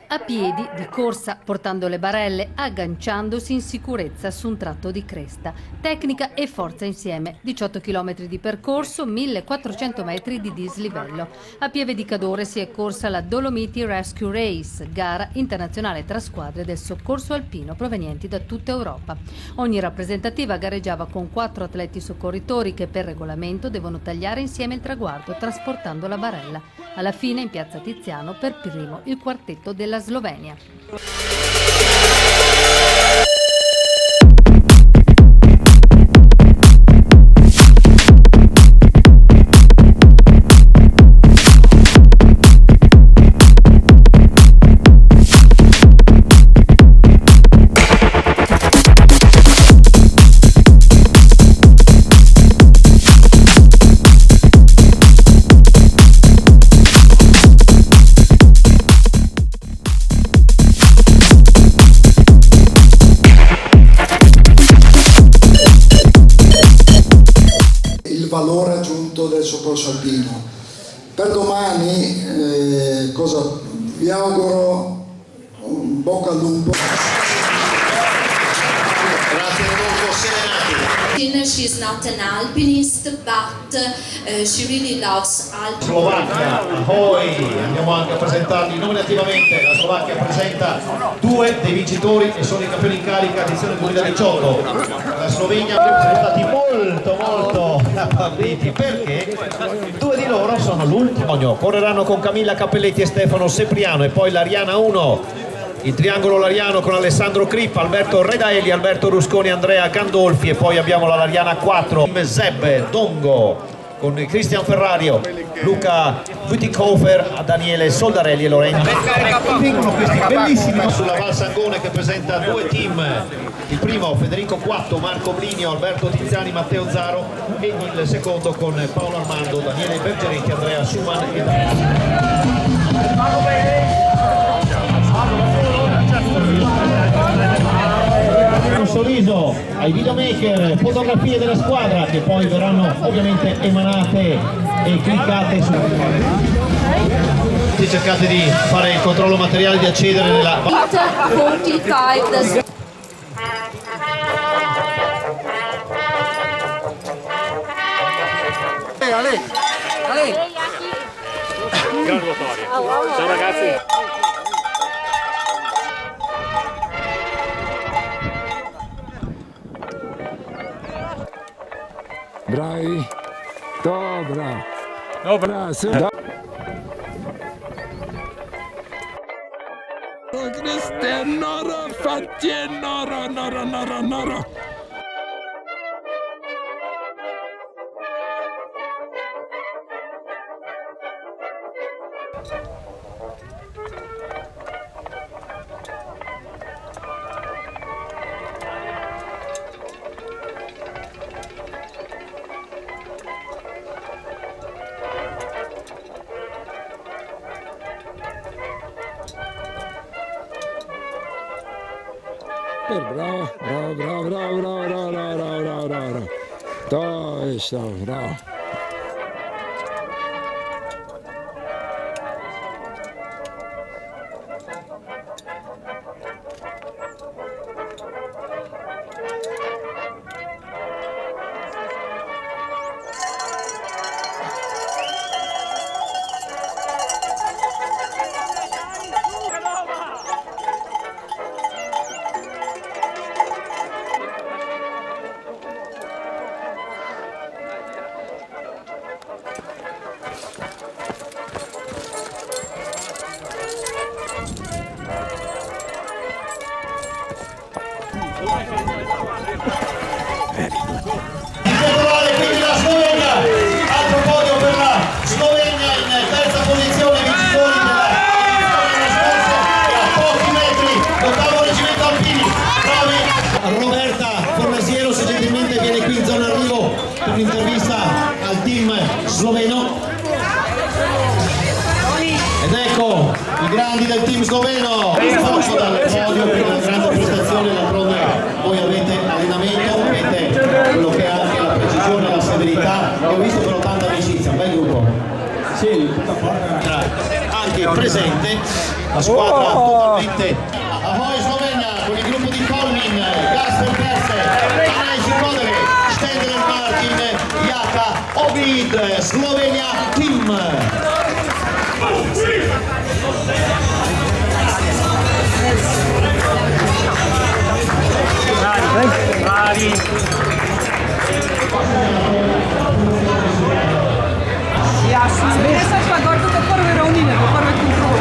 A piedi, di corsa, portando le barelle, agganciandosi in sicurezza su un tratto di cresta. Tecnica e forza insieme. 18 km di percorso, 1400 metri di dislivello. A Pieve di Cadore si è corsa la Dolomiti Rescue Race, gara internazionale tra squadre del soccorso alpino provenienti da tutta Europa. Ogni rappresentativa gareggiava con 4 atleti soccorritori che per regolamento devono tagliare insieme il traguardo trasportando la barella. Alla fine in piazza Tiziano per primo il quartetto della Slovenia. Valore aggiunto del soccorso alpino. Per domani cosa vi auguro? Un bocca al lupo. Grazie Rodolfo Serenati. She's not an alpinist, but she really loves Alpine. Slovacchia, poi andiamo anche a presentarli nominativamente. La Slovacchia presenta 2 dei vincitori e sono i campioni in carica edizione 2018. La Slovenia sono stati molto avviti perché 2 di loro sono l'ultimo. Correranno con Camilla Cappelletti e Stefano Sepriano e poi l'Ariana 1. Il triangolo lariano con Alessandro Crippa, Alberto Redaeli, Alberto Rusconi, Andrea Gandolfi e poi abbiamo la Lariana 4, Zeb Dongo con Cristian Ferrario, Luca Bütikofer, Daniele Soldarelli e Lorenzo. Vengono questi bellissimi sulla Val Sangone che presenta 2 team, il primo Federico Quatto, Marco Blinio, Alberto Tiziani, Matteo Zaro e il secondo con Paolo Armando, Daniele Bergeretti, Andrea Schumann e un sorriso ai videomaker, fotografie della squadra che poi verranno ovviamente emanate e cliccate su. Cercate di fare il controllo materiale, di accedere nella 45. Ciao ragazzi. Bravi, dobra, dobra, super. Christian, nara, fatje, nara. Bravo. To jest to, bravo. presente, la squadra totalmente. Ahoy Slovenia con il gruppo di Kolmin, Gasper Perse, Anais Kodere, Stendler Martin, Jaka, Ovid, Slovenia Team. Ja, zbierzać pagor to porwy rovnine, bo porwy kontrolu.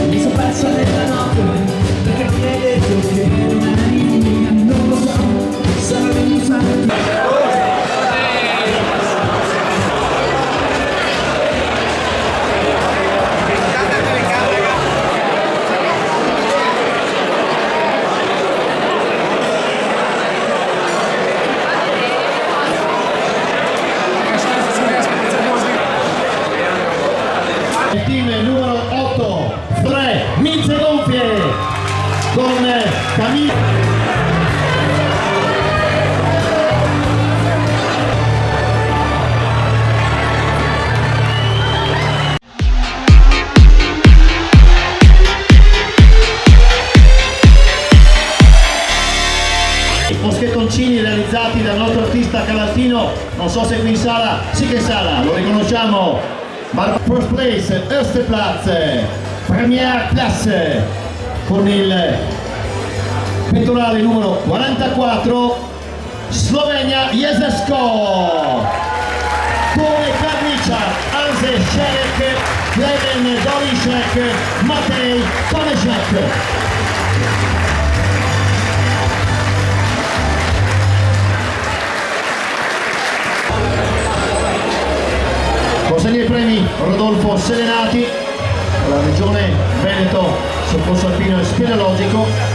Mi sono perso nella notte perché mi hai detto che non eri mia, non lo so, sarà venuta. Il team numero 8, 3, Minze Gonfie con Camille. Moschettoncini realizzati dal nostro artista cavaltino, non so se qui in sala, sì che in sala, lo riconosciamo. Ma first place, Österplatz, première classe, con il pettorale numero 44, Slovenia Jezersko, Tone Karniča, Anze Šerek, Klemen Dolinšek, Matej Tomešek. Consegna i premi Rodolfo Selenati, la regione Veneto, soccorso alpino e speleologico.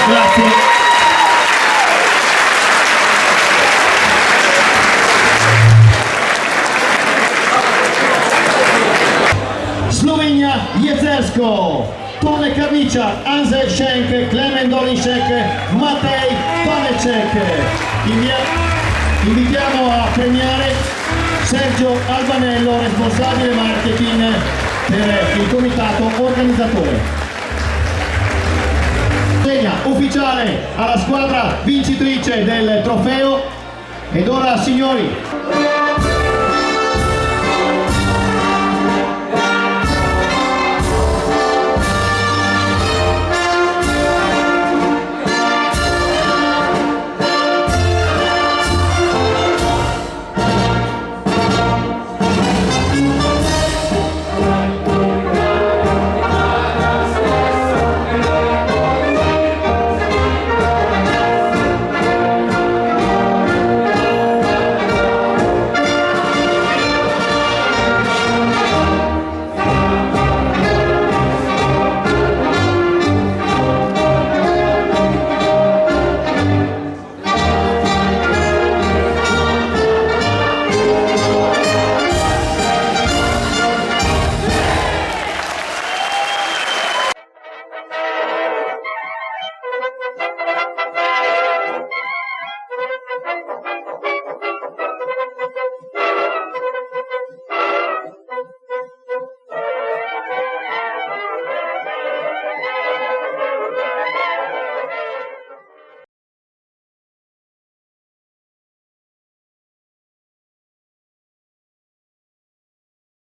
Grazie. Slovenia Jezersko, Tone Karniča, Anze Šenk, Klemen Dolinšek, Matej Tomešek. Invitiamo a premiare Sergio Albanello, responsabile marketing per il comitato organizzatore. Ufficiale alla squadra vincitrice del trofeo ed ora signori